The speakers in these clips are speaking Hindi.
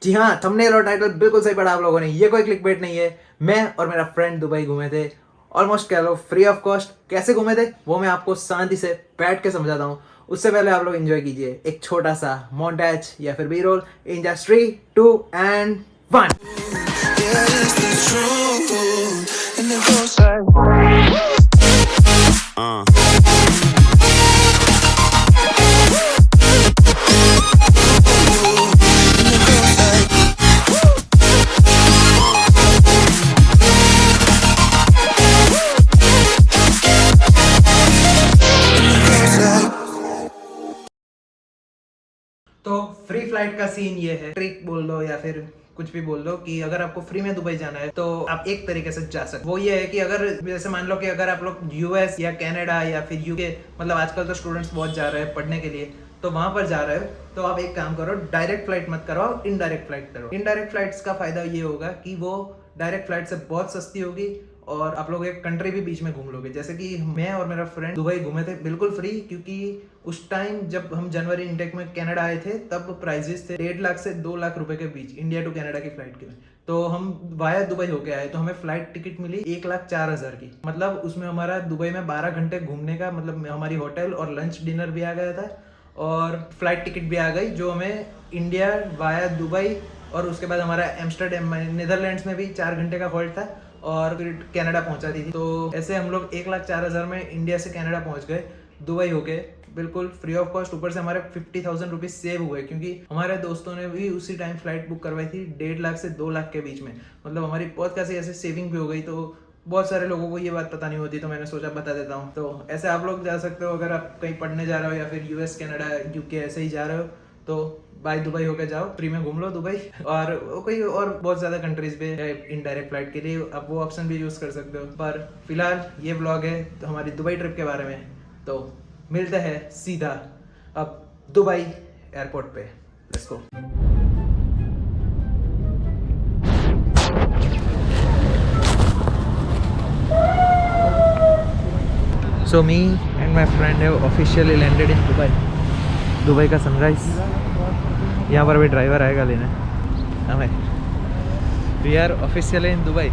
जी हाँ, थंबनेल और टाइटल बिल्कुल सही पढ़ा आप लोगों ने। ये कोई क्लिकबेट नहीं है। मैं और मेरा फ्रेंड दुबई घूमे थे, ऑलमोस्ट कह लो फ्री ऑफ कॉस्ट। कैसे घूमे थे वो मैं आपको शांति से बैठ के समझाता हूँ। उससे पहले आप लोग एंजॉय कीजिए एक छोटा सा मोन्टाज या फिर B roll in just 3, 2 and 1। तो फ्री फ्लाइट का सीन ये है, ट्रिक बोल दो या फिर कुछ भी बोल दो कि अगर आपको फ्री में दुबई जाना है तो आप एक तरीके से जा सकते। वो ये है कि अगर जैसे मान लो कि अगर आप लोग यूएस या कनाडा या फिर यूके, मतलब आजकल तो स्टूडेंट्स बहुत जा रहे हैं पढ़ने के लिए, तो वहां पर जा रहे हो तो आप एक काम करो, डायरेक्ट फ्लाइट मत करो, इनडायरेक्ट फ्लाइट करो। इनडायरेक्ट फ्लाइट्स का फायदा ये होगा कि वो डायरेक्ट फ्लाइट से बहुत सस्ती होगी और आप लोग एक कंट्री भी बीच में घूम लोगे। जैसे कि मैं और मेरा फ्रेंड दुबई घूमे थे बिल्कुल फ्री, क्योंकि उस टाइम जब हम जनवरी इनटेक में कनाडा आए थे तब प्राइजेस थे 1.5 लाख से 2 लाख रुपए के बीच, इंडिया टू कनाडा की फ्लाइट के। तो हम वाया दुबई होके आए तो हमें फ्लाइट टिकट मिली 1,04,000 की। मतलब उसमें हमारा दुबई में 12 घंटे घूमने का, मतलब हमारी होटल और लंच डिनर भी आ गया था और फ्लाइट टिकट भी आ गई, जो हमें इंडिया वाया दुबई और उसके बाद हमारा एम्स्टर्डम नीदरलैंड्स में भी 4 घंटे का हॉल्ट था और फिर कनाडा पहुंचाती थी। तो ऐसे हम लोग 1,04,000 में इंडिया से कनाडा पहुंच गए दुबई होके, बिल्कुल फ्री ऑफ कॉस्ट। ऊपर से हमारे 50,000 रुपीज सेव हुए, क्योंकि हमारे दोस्तों ने भी उसी टाइम फ्लाइट बुक करवाई थी 1.5 लाख से 2 लाख के बीच में। मतलब हमारी बहुत खासी ऐसे सेविंग भी हो गई। तो बहुत सारे लोगों को ये बात पता नहीं होती, तो मैंने सोचा बता देता हूँ। तो ऐसे आप लोग जा सकते हो अगर आप कहीं पढ़ने जा रहे हो या फिर यूएस कनाडा यूके ऐसे ही जा रहे हो, तो बाय दुबई होकर जाओ, फ्री में घूम लो दुबई। और कोई और बहुत ज़्यादा कंट्रीज पे है इनडायरेक्ट फ्लाइट के लिए, आप वो ऑप्शन भी यूज़ कर सकते हो। पर फिलहाल ये व्लॉग है तो हमारी दुबई ट्रिप के बारे में। तो मिलते हैं सीधा अब दुबई एयरपोर्ट पे। Let's go. So me and my friend have officially landed in Dubai. Dubai का सनराइज। यहाँ पर भी ड्राइवर आएगा लेने हमें। We are officially in Dubai.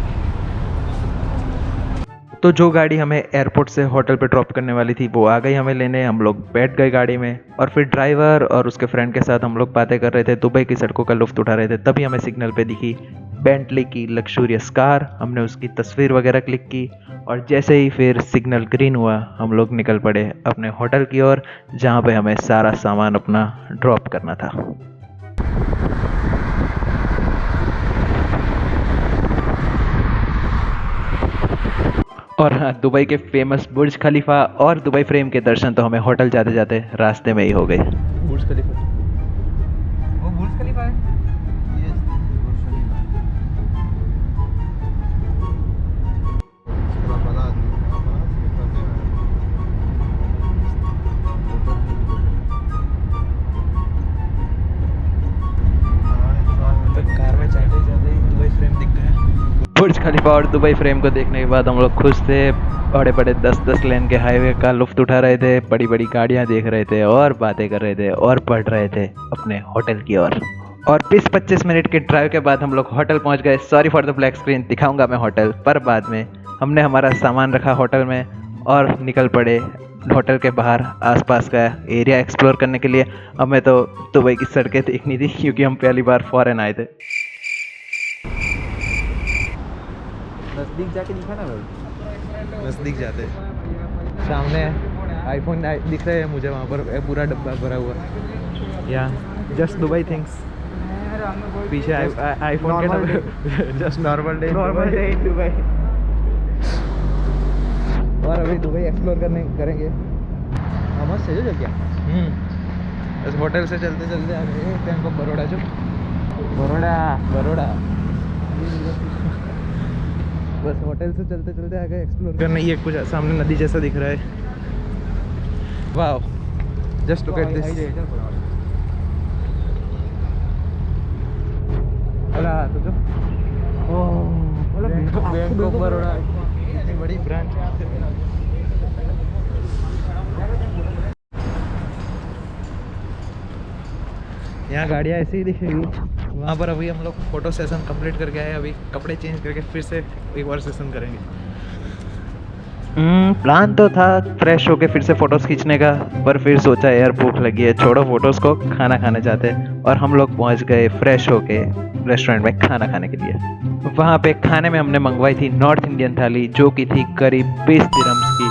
तो जो गाड़ी हमें एयरपोर्ट से होटल पे ड्रॉप करने वाली थी वो आ गई हमें लेने। हम लोग बैठ गए गाड़ी में और फिर ड्राइवर और उसके फ्रेंड के साथ हम लोग बातें कर रहे थे, दुबई की सड़कों का लुत्फ उठा रहे थे। तभी हमें सिग्नल पे दिखी बेंटली की लग्जूरियस कार। हमने उसकी तस्वीर वगैरह क्लिक की और जैसे ही फिर सिग्नल ग्रीन हुआ हम लोग निकल पड़े अपने होटल की ओर, जहाँ पे हमें सारा सामान अपना ड्रॉप करना था। और हाँ, दुबई के फेमस बुर्ज खलीफा और दुबई फ्रेम के दर्शन तो हमें होटल जाते जाते रास्ते में ही हो गए। बुर्ज खलीफा, वो बुर्ज खलीफा है। बुर्ज खलीफा और दुबई फ्रेम को देखने के बाद हम लोग खुश थे। बड़े बड़े 10-10 लेन के हाईवे का लुफ्त उठा रहे थे, बड़ी बड़ी गाड़ियां देख रहे थे और बातें कर रहे थे और बढ़ रहे थे अपने होटल की ओर। और 20-25 मिनट के ड्राइव के बाद हम लोग होटल पहुंच गए। Sorry for the black screen, दिखाऊंगा मैं होटल, पर बाद में। हमने हमारा सामान रखा होटल में और निकल पड़े होटल के बाहर आसपास का एरिया एक्सप्लोर करने के लिए। हमें तो दुबई की सड़कें देखनी थी क्योंकि हम पहली बार फॉरेन आए थे। नज़दीक जाके दिखा ना भाई, नज़दीक जाते सामने आईफोन दिख रहे हैं मुझे वहाँ पर, पूरा डब्बा भरा हुआ। या जस्ट दुबई थिंग्स, पीछे आईफोन के सब just normal day in Dubai. और अभी दुबई एक्सप्लोर करेंगे। मस्त है जो क्या। बस होटल से चलते चलते आ गए बैंक ऑफ बड़ौदा। जो बड़ौदा बस होटल से चलते चलते आ गए एक्सप्लोर करने। ये कुछ सामने नदी जैसा दिख रहा है। Wow, just look at this. तो जो बैंक ऑफ बड़ौदा इतनी बड़ी ब्रांच है। यहाँ गाड़ियाँ ऐसे ही दिखेगी। वहाँ पर अभी हम लोग फ़ोटो सेशन कंप्लीट करके आए, अभी कपड़े चेंज करके फिर से एक और सेशन करेंगे। प्लान तो था फ्रेश होके फिर से फोटोज खींचने का, पर फिर सोचा यार भूख लगी है, छोड़ो फोटोज को, खाना खाने जाते हैं। और हम लोग पहुंच गए फ्रेश होके रेस्टोरेंट में खाना खाने के लिए। वहाँ पे खाने में हमने मंगवाई थी नॉर्थ इंडियन थाली, जो कि थी करीब 20 दिरहम्स की,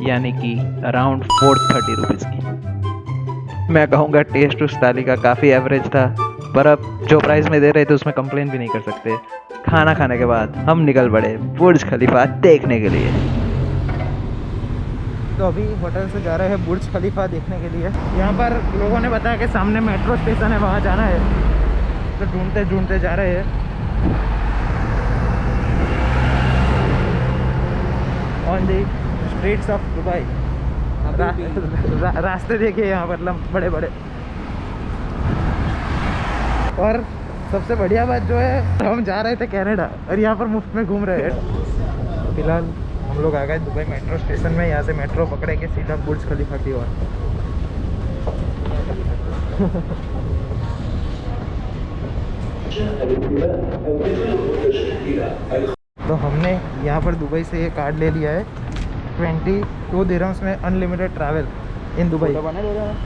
यानी कि अराउंड 430 रुपीज़ की। मैं कहूँगा टेस्ट उस थाली का काफ़ी एवरेज था, पर अब जो प्राइस में दे रहे थे उसमें कंप्लेन भी नहीं कर सकते। खाना खाने के बाद हम निकल पड़े बुर्ज खलीफा देखने के लिए। तो अभी होटल से जा रहे हैं बुर्ज खलीफा देखने के लिए। यहाँ पर लोगों ने बताया कि सामने मेट्रो स्टेशन है, वहाँ जाना है, तो ढूंढते ढूंढते जा रहे हैं। On the streets of Dubai. रास्ते देखिए यहाँ पर बड़े बड़े। और सबसे बढ़िया बात जो है, हम जा रहे थे कनाडा और यहाँ पर मुफ्त में घूम रहे हैं। फिलहाल हम लोग आ गए दुबई मेट्रो स्टेशन में। यहाँ से मेट्रो पकड़ेंगे सीधा बुर्ज खलीफा की ओर। तो हमने यहाँ पर दुबई से ये कार्ड ले लिया है, 22 दिरहम्स में unlimited travel in Dubai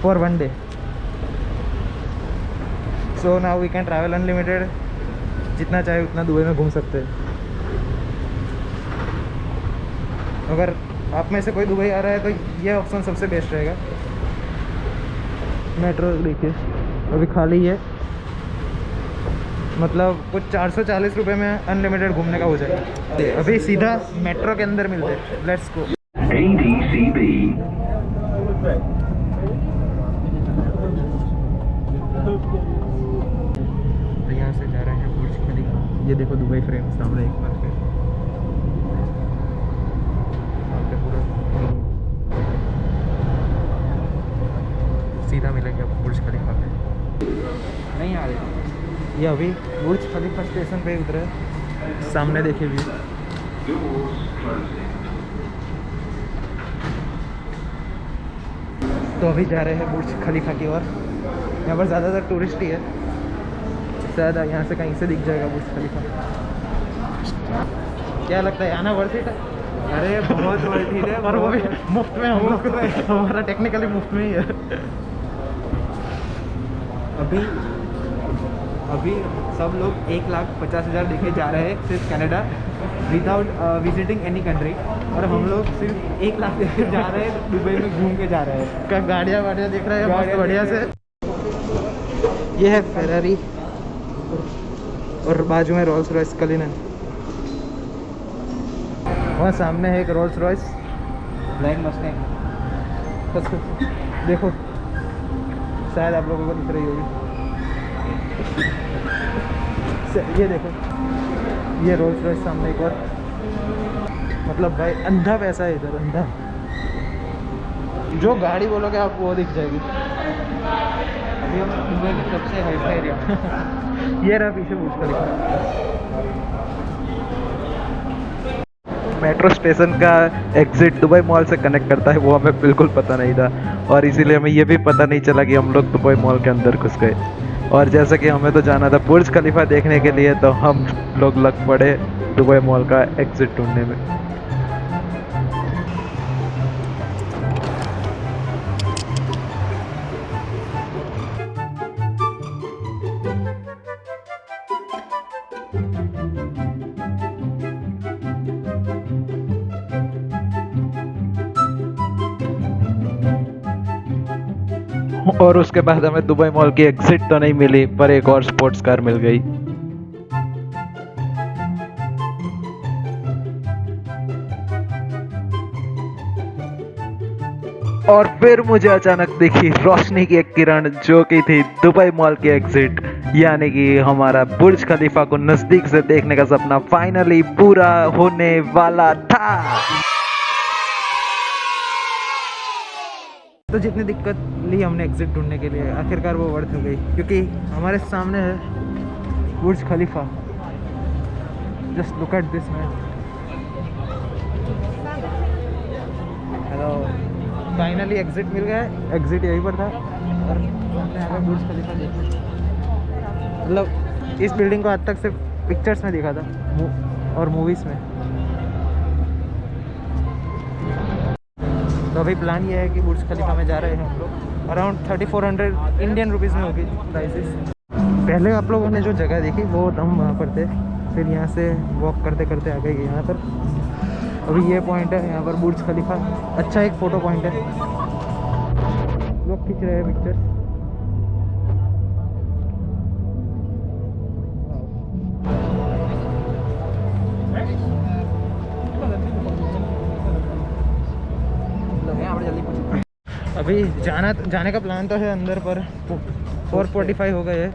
for 1 day. So now we can travel unlimited, जितना चाहे उतना दुबई में घूम सकते हैं। अगर आप में से कोई दुबई आ रहा है तो ये ऑप्शन सबसे बेस्ट रहेगा। मेट्रो देखिए अभी खाली है, मतलब कुछ 440 रुपये में अनलिमिटेड घूमने का हो जाएगा। अभी सीधा मेट्रो के अंदर मिलते हैं। Let's go. ADCB तो यहाँ से जा रहे हैं बुर्ज खलीफा। ये देखो दुबई फ्रेम सामने एक बार फिर। सीधा मिलेंगे बुर्ज खलीफा पे। नहीं आ रहे ये अभी बुर्ज खलीफा स्टेशन पे उतरे। सामने देखिए व्यू। तो अभी जा रहे हैं बुर्ज खलीफा की ओर। यहाँ पर ज़्यादातर टूरिस्ट ही है, शायद यहाँ से कहीं से दिख जाएगा बुर्ज खलीफा। क्या लगता है आना वर्थ इट है? अरे बहुत वर्थ इट है। और वो भी मुफ्त में, हम लोग हमारा टेक्निकली मुफ्त में ही है। अभी सब लोग 1,50,000 देखे जा रहे हैं सिर्फ Canada, without visiting any country. और हम लोग सिर्फ 1 लाख देखे जा रहे हैं, दुबई में घूम के जा रहे हैं। क्या गाड़ियाँ वाड़ियाँ देख रहे हैं मस्त बढ़िया से। ये है फेरारी और बाजू में रोल्स रॉयस कलिनन। वहाँ सामने है एक रोल्स रॉयस ब्लैक मस्टैंग। देखो शायद आप लोगों को दिख रही होगी। ये देखो ये रोल्स रॉयस सामने एक और। मतलब भाई अंधा पैसा है इधर, अंधा। जो गाड़ी बोलोगे आपको वो दिख जाएगी। अभी हम दुबई के सबसे हाईफाई एरिया ये रहा पीछे बुर्ज खलीफा। मेट्रो स्टेशन का एग्जिट दुबई मॉल से कनेक्ट करता है, वो हमें बिल्कुल पता नहीं था, और इसीलिए हमें ये भी पता नहीं चला कि हम लोग दुबई मॉल के अंदर घुस गए। और जैसा कि हमें तो जाना था बुर्ज खलीफा देखने के लिए, तो हम लोग लग पड़े दुबई मॉल का एग्जिट ढूंढने में। और उसके बाद हमें दुबई मॉल की एग्जिट तो नहीं मिली, पर एक और स्पोर्ट्स कार मिल गई। और फिर मुझे अचानक दिखी रोशनी की एक किरण, जो कि थी दुबई मॉल की एग्जिट, यानी कि हमारा बुर्ज खलीफा को नजदीक से देखने का सपना फाइनली पूरा होने वाला था। तो जितनी दिक्कत ली हमने एग्जिट ढूंढने के लिए, आखिरकार वो वर्थ हो गई, क्योंकि हमारे सामने है Burj Khalifa. Just look at this man. Hello, finally exit मिल गया। एग्जिट यहीं पर था और सामने हमें बुर्ज खलीफा देखने। मतलब इस बिल्डिंग को आज तक सिर्फ पिक्चर्स में देखा था और मूवीज़ में। तो अभी प्लान ये है कि बुर्ज खलीफा में जा रहे हैं हम लोग। अराउंड 3400 इंडियन रुपीज़ में होगी प्राइसेस। पहले आप लोगों ने जो जगह देखी वो हम वहाँ पर थे, फिर यहाँ से वॉक करते करते आ गए यहाँ पर। अभी ये पॉइंट है यहाँ पर बुर्ज खलीफा, अच्छा एक फ़ोटो पॉइंट है, लोग खींच रहे हैं पिक्चर। अभी जाने का प्लान तो है अंदर, पर 4:45 हो गए हैं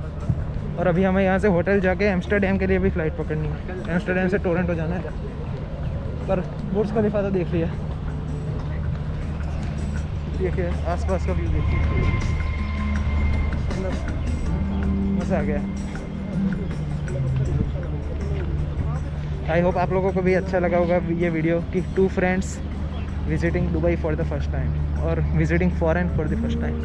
और अभी हमें यहाँ से होटल जाके एम्स्टर्डम के लिए भी फ़्लाइट पकड़नी है। एम्स्टर्डम से टोरंटो जाना है, पर बुर्ज खलीफा तो देख लिया। देखिए आसपास का व्यू देखिए, मतलब मज़ा आ गया। आई होप आप लोगों को भी अच्छा लगा होगा ये वीडियो कि 2 friends visiting Dubai for the first time और visiting foreign for the first time.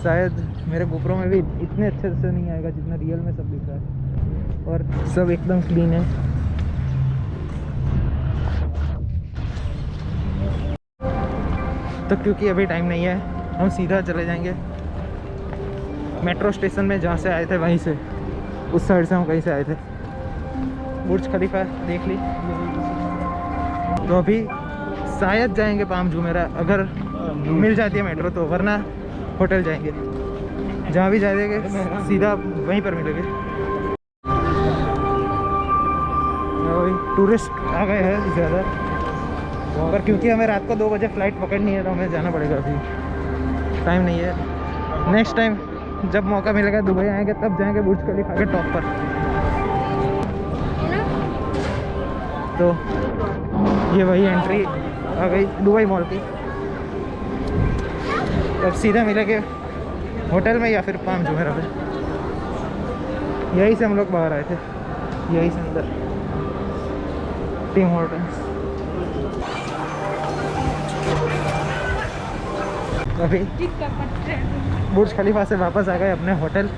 शायद मेरे गोप्रो में भी इतने अच्छे से नहीं आएगा जितना रियल में सब दिख रहा है, और सब एकदम क्लीन है। तो क्योंकि अभी टाइम नहीं है, हम सीधा चले जाएंगे मेट्रो स्टेशन में, जहाँ से आए थे वहीं से, उस साइड से हम कहीं से आए थे। बुर्ज खलीफा देख ली। तो अभी शायद जाएंगे पाम जुमेरा, अगर मिल जाती है मेट्रो तो, वरना होटल जाएंगे। जहाँ भी जाएंगे सीधा वहीं पर मिलेंगे। टूरिस्ट आ गए हैं ज़्यादा, पर क्योंकि हमें रात को 2 बजे फ़्लाइट पकड़नी है तो हमें जाना पड़ेगा। अभी टाइम नहीं है। नेक्स्ट टाइम जब मौका मिलेगा दुबई आएंगे तब जाएंगे बुर्ज खलीफा के टॉप पर। तो ये वही एंट्री आ गई दुबई मॉल की। अब सीधा मिलेंगे होटल में या फिर पाम जुमेरा पे। यहीं से हम लोग बाहर आए थे, यहीं से अंदर टिम हॉर्टन्स। अभी बुर्ज खलीफा से वापस आ गए अपने होटल,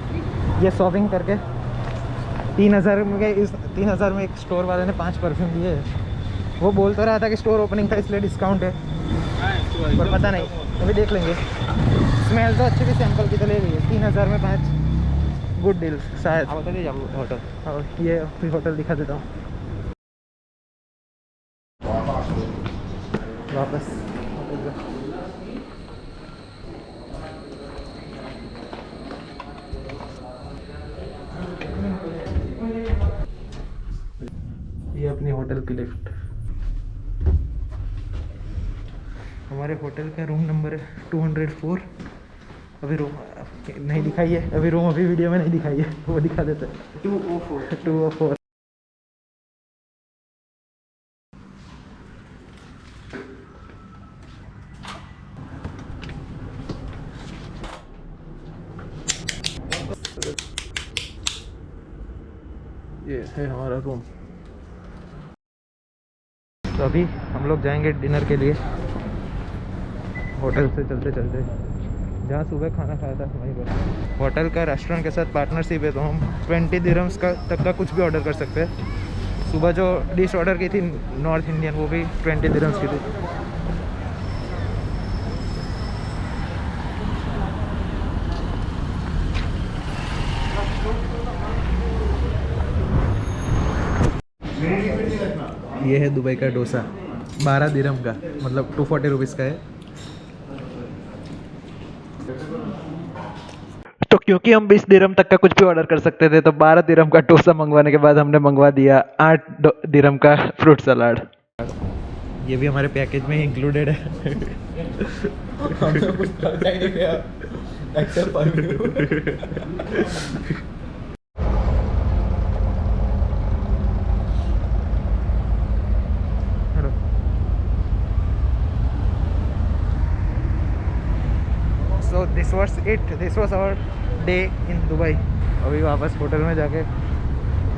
ये शॉपिंग करके। 3000 में एक स्टोर वाले ने 5 परफ्यूम दिए। वो बोल तो रहा था कि स्टोर ओपनिंग था इसलिए डिस्काउंट है, पर पता नहीं, अभी देख लेंगे। स्मेल तो अच्छी थी, सैंपल की तो ले लिए। 3000 में 5, गुड डील शायद। होटल, हाँ ये फिर होटल दिखा देता हूँ। वापस ये अपनी होटल की लिफ्ट। हमारे होटल का रूम नंबर है 204। अभी रूम नहीं दिखाई है, अभी रूम अभी वीडियो में नहीं दिखाई है, वो दिखा देते हैं। 204। ये है हमारा रूम। तो अभी हम लोग जाएंगे डिनर के लिए होटल से चलते चलते, जहाँ सुबह खाना खाया था वहीं पर। होटल का रेस्टोरेंट के साथ पार्टनरशिप है, तो हम 20 दिरहम्स का तक का कुछ भी ऑर्डर कर सकते हैं। सुबह जो डिश ऑर्डर की थी नॉर्थ इंडियन, वो भी 20 दिरहम्स की थी। ये है दुबई का डोसा, 12 दिरहम का, मतलब 240 रुपीज़ का है। तो क्योंकि हम 20 दिरहम तक का कुछ भी ऑर्डर कर सकते थे, तो 12 दिरहम का डोसा मंगवाने के बाद हमने मंगवा दिया 8 दिरहम का फ्रूट सलाद। ये भी हमारे पैकेज में इंक्लूडेड है। हमें कुछ पता ही नहीं गया। Excel So this was it. This was our day in Dubai. अभी वापस होटल में जाके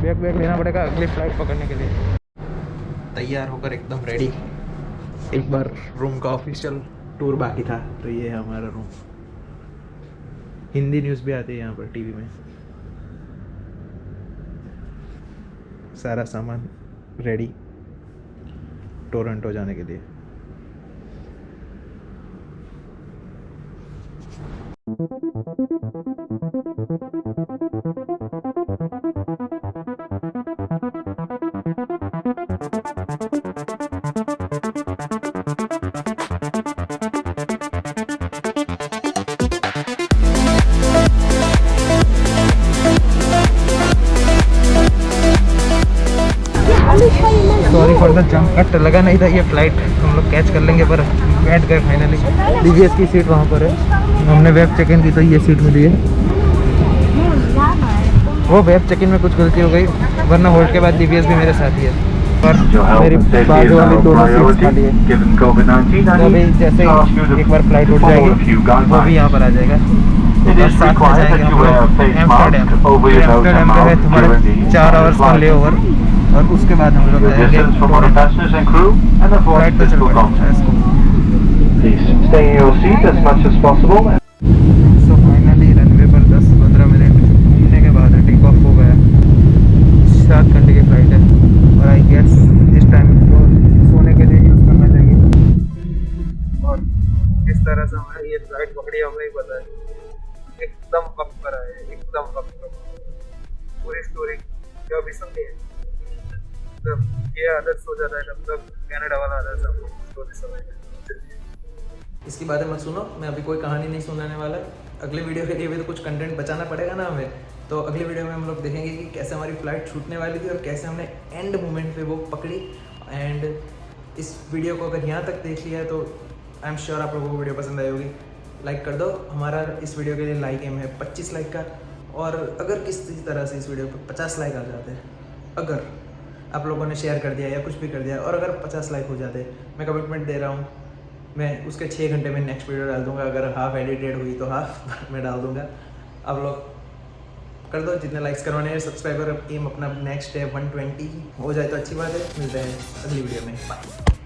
बैग लेना पड़ेगा अगली फ्लाइट पकड़ने के लिए। तैयार होकर एकदम रेडी। एक बार रूम का ऑफिशियल टूर बाकी था, तो ये है हमारा रूम। हिंदी न्यूज़ भी आती है यहाँ पर टीवी में। सारा सामान रेडी टोरंटो जाने के लिए। Sorry for the jump cut, लगा नहीं था ये फ्लाइट हम लोग कैच कर लेंगे, पर बैठ गए फाइनली। डीवीएस की सीट वहाँ पर है, हमने वेब चेक इन की तो ये सीट मिली है। वो वेब चेक इन में कुछ गलती हो गई, वरना होल्ड के बाद डीवीएस भी मेरे साथ ही है, पर मेरी बाजू वाली दोनों सीट्स खाली है। तो अभी जैसे ही एक बार फ्लाइट उठ जाएगी वो भी यहाँ पर आ जाएगा। बस साथ में जाएंगे हम लोग एम्स्टर्डम पे है तुम्हारे 4 आवर्स का ले ओवर, और उसके बाद हम लोग जाएंगे फ्लाइट पे चल पड़ेगा इसको। सो फाइनली रनवे पर 10-15 मिनट घूमने के बाद टेक ऑफ हो गया। 7 घंटे की फ्लाइट है, और आई गेस इस टाइम को सोने के लिए यूज़ करना चाहिए। और किस तरह से हमारी ये फ्लाइट पकड़ी हमें ही पता है। एकदम वक्त पर आए, एकदम वक्त पर। पूरी स्टोरी जो अभी सुननी है, तब ये आदत सो जाता है, तब तक कनाडा वाला आदत है स्टोरी समझ। इसकी बातें मत सुनो, मैं अभी कोई कहानी नहीं सुनाने वाला। अगले वीडियो के लिए भी तो कुछ कंटेंट बचाना पड़ेगा ना हमें। तो अगली वीडियो में हम लोग देखेंगे कि कैसे हमारी फ्लाइट छूटने वाली थी और कैसे हमने एंड मोमेंट पे वो पकड़ी। एंड इस वीडियो को अगर यहाँ तक देख लिया है तो आई एम श्योर आप लोगों को वीडियो पसंद आई होगी। लाइक कर दो। हमारा इस वीडियो के लिए लाइक एम है 25 लाइक का, और अगर किसी तरह से इस वीडियो पर 50 लाइक आ जाते हैं, अगर आप लोगों ने शेयर कर दिया या कुछ भी कर दिया, और अगर 50 लाइक हो जाते, मैं कमिटमेंट दे रहा हूँ, मैं उसके 6 घंटे में नेक्स्ट वीडियो डाल दूंगा। अगर हाफ एडिटेड हुई तो हाफ मैं डाल दूंगा। आप लोग कर दो जितने लाइक्स करवाने हैं। सब्सक्राइबर एम अपना नेक्स्ट है 120 हो जाए तो अच्छी बात है। मिलते हैं अगली वीडियो में, बाय।